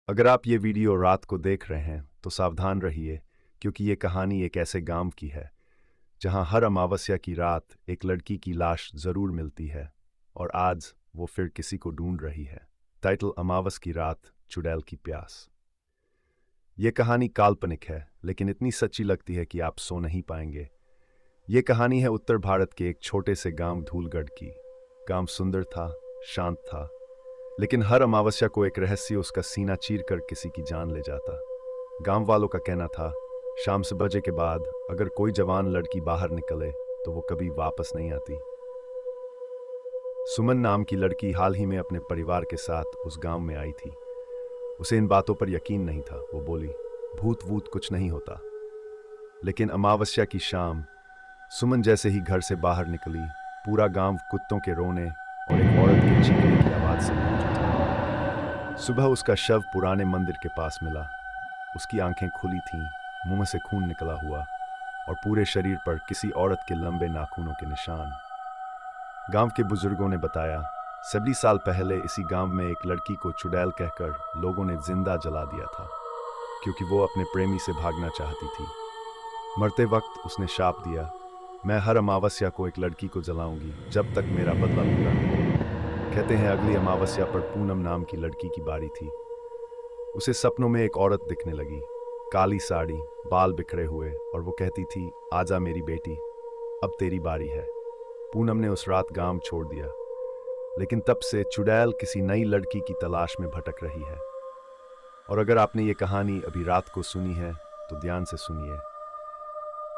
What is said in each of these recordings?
अगर आप ये वीडियो रात को देख रहे हैं तो सावधान रहिए, क्योंकि ये कहानी एक ऐसे गांव की है जहां हर अमावस्या की रात एक लड़की की लाश जरूर मिलती है और आज वो फिर किसी को ढूंढ रही है। टाइटल: अमावस की रात, चुड़ैल की प्यास। ये कहानी काल्पनिक है, लेकिन इतनी सच्ची लगती है कि आप सो नहीं पाएंगे। ये कहानी है उत्तर भारत के एक छोटे से गांव धूलगढ़ की। गांव सुंदर था, शांत था, लेकिन हर अमावस्या को एक रहस्य उसका सीना चीर कर किसी की जान ले जाता। गांव वालों का कहना था, शाम 6 बजे के बाद अगर कोई जवान लड़की बाहर निकले तो वो कभी वापस नहीं आती। सुमन नाम की लड़की हाल ही में अपने परिवार के साथ उस गांव में आई थी। उसे इन बातों पर यकीन नहीं था। वो बोली, भूत वूत कुछ नहीं होता। लेकिन अमावस्या की शाम सुमन जैसे ही घर से बाहर निकली, पूरा गांव कुत्तों के रोने और एक औरत के चीखने की आवाज से गूंज उठा। सुबह उसका शव पुराने मंदिर के पास मिला। उसकी आंखें खुली थीं, मुंह से खून निकला हुआ और पूरे शरीर पर किसी औरत के लंबे नाखूनों के निशान। गांव के बुजुर्गों ने बताया, 70 साल पहले इसी गांव में एक लड़की को चुड़ैल कहकर लोगों ने जिंदा जला दिया था, क्योंकि वो अपने प्रेमी से भागना चाहती थी। मरते वक्त उसने शाप दिया, मैं हर अमावस्या को एक लड़की को जलाऊंगी जब तक मेरा बदला पूरा न हो। कहते हैं अगली अमावस्या पर पूनम नाम की लड़की की बारी थी। उसे सपनों में एक औरत दिखने लगी, काली साड़ी, बाल बिखरे हुए, और वो कहती थी, आजा मेरी बेटी, अब तेरी बारी है। पूनम ने उस रात गांव छोड़ दिया, लेकिन तब से चुड़ैल किसी नई लड़की की तलाश में भटक रही है। और अगर आपने ये कहानी अभी रात को सुनी है तो ध्यान से सुनिए,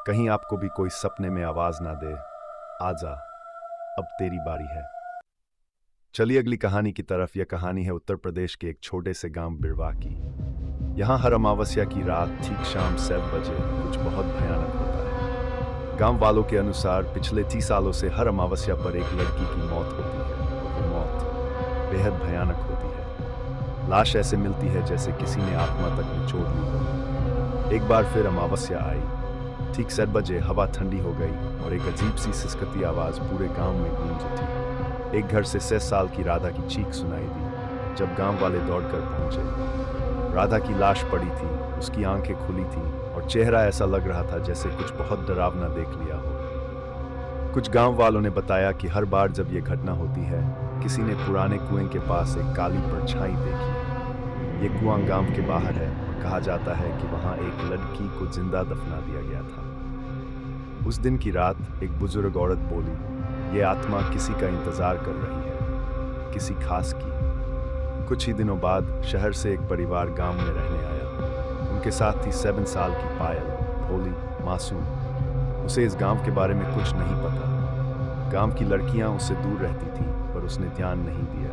कहीं आपको भी कोई सपने में आवाज ना दे, आजा, अब तेरी बारी है। चलिए अगली कहानी की तरफ। यह कहानी है उत्तर प्रदेश के एक छोटे से गांव बिरवा की। यहाँ हर अमावस्या की रात ठीक शाम 7 बजे कुछ बहुत भयानक होता है। गांव वालों के अनुसार पिछले 30 सालों से हर अमावस्या पर एक लड़की की मौत होती है, और वो मौत बेहद भयानक होती है। लाश ऐसे मिलती है जैसे किसी ने आत्मा तक निचोड़ ली हो। एक बार फिर अमावस्या आई। ठीक 7 बजे हवा ठंडी हो गई और एक अजीब सी सिसकती आवाज पूरे गांव में गूंज उठी। एक घर से 6 साल की राधा की चीख सुनाई दी। जब गांव वाले दौड़कर पहुंचे, राधा की लाश पड़ी थी, उसकी आंखें खुली थीं और चेहरा ऐसा लग रहा था जैसे कुछ बहुत डरावना देख लिया हो। कुछ गांव वालों ने बताया कि हर बार जब ये घटना होती है, किसी ने पुराने कुएं के पास एक काली परछाई देखी है। ये कुआं गांव के बाहर है और कहा जाता है कि वहां एक लड़की को जिंदा दफना दिया गया था। उस दिन की रात एक बुजुर्ग औरत बोली, ये आत्मा किसी का इंतजार कर रही है, किसी खास की। कुछ ही दिनों बाद शहर से एक परिवार गांव में रहने आया। उनके साथ थी 7 साल की पायल, भोली, मासूम। उसे इस गांव के बारे में कुछ नहीं पता। गांव की लड़कियां उससे दूर रहती थीं, पर उसने ध्यान नहीं दिया।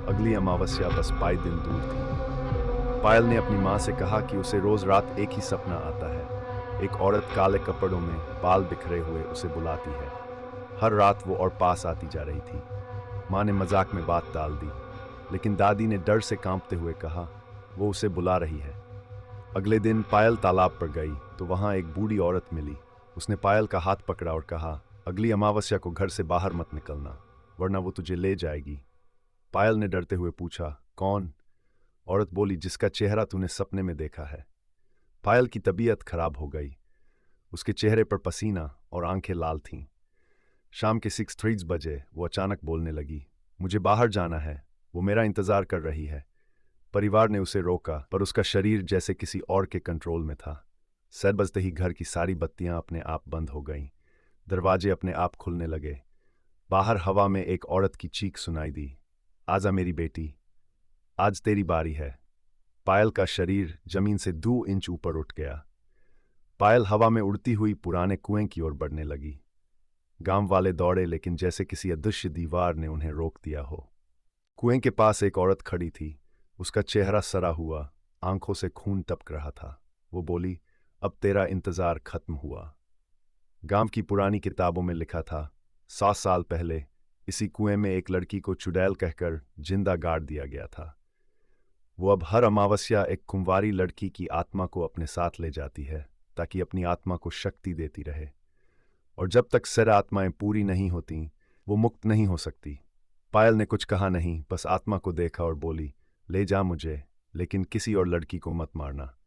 अगली अमावस्या बस पाई दिन दूर थी। पायल ने अपनी माँ से कहा कि उसे रोज रात एक ही सपना आता है। एक औरत काले कपड़ों में, बाल बिखरे हुए उसे बुलाती है। हर रात वो और पास आती जा रही थी। माँ ने मजाक में बात टाल दी, लेकिन दादी ने डर से कांपते हुए कहा, वो उसे बुला रही है। अगले दिन पायल तालाब पर गई तो वहां एक बूढ़ी औरत मिली। उसने पायल का हाथ पकड़ा और कहा, अगली अमावस्या को घर से बाहर मत निकलना, वरना वो तुझे ले जाएगी। पायल ने डरते हुए पूछा, कौन? औरत बोली, जिसका चेहरा तूने सपने में देखा है। पायल की तबीयत खराब हो गई। उसके चेहरे पर पसीना और आंखें लाल थीं। शाम के 6:30 बजे वो अचानक बोलने लगी, मुझे बाहर जाना है, वो मेरा इंतजार कर रही है। परिवार ने उसे रोका, पर उसका शरीर जैसे किसी और के कंट्रोल में था। 7 बजते ही घर की सारी बत्तियां अपने आप बंद हो गईं। दरवाजे अपने आप खुलने लगे। बाहर हवा में एक औरत की चीख सुनाई दी, आजा मेरी बेटी, आज तेरी बारी है। पायल का शरीर जमीन से 2 इंच ऊपर उठ गया। पायल हवा में उड़ती हुई पुराने कुएं की ओर बढ़ने लगी। गांव वाले दौड़े, लेकिन जैसे किसी अदृश्य दीवार ने उन्हें रोक दिया हो। कुएं के पास एक औरत खड़ी थी। उसका चेहरा सड़ा हुआ, आंखों से खून टपक रहा था। वो बोली, अब तेरा इंतजार खत्म हुआ। गांव की पुरानी किताबों में लिखा था, 7 साल पहले इसी कुएं में एक लड़की को चुड़ैल कहकर जिंदा गाड़ दिया गया था। वो अब हर अमावस्या एक कुंवारी लड़की की आत्मा को अपने साथ ले जाती है, ताकि अपनी आत्मा को शक्ति देती रहे। और जब तक सर आत्माएं पूरी नहीं होती, वो मुक्त नहीं हो सकती। पायल ने कुछ कहा नहीं, बस आत्मा को देखा और बोली, ले जा मुझे, लेकिन किसी और लड़की को मत मारना।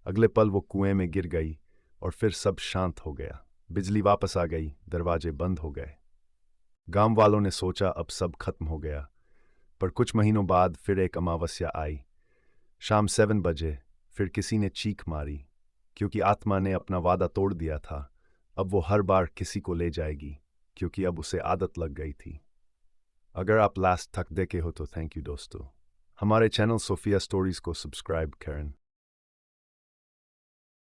अगले पल वो कुएं में गिर गई और फिर सब शांत हो गया। बिजली वापस आ गई, दरवाजे बंद हो गए। गांव वालों ने सोचा अब सब खत्म हो गया। पर कुछ महीनों बाद फिर एक अमावस्या आई। शाम 7 बजे फिर किसी ने चीख मारी, क्योंकि आत्मा ने अपना वादा तोड़ दिया था। अब वो हर बार किसी को ले जाएगी, क्योंकि अब उसे आदत लग गई थी। अगर आप लास्ट तक देखे हो तो थैंक यू दोस्तों। हमारे चैनल सोफिया स्टोरीज को सब्सक्राइब करें।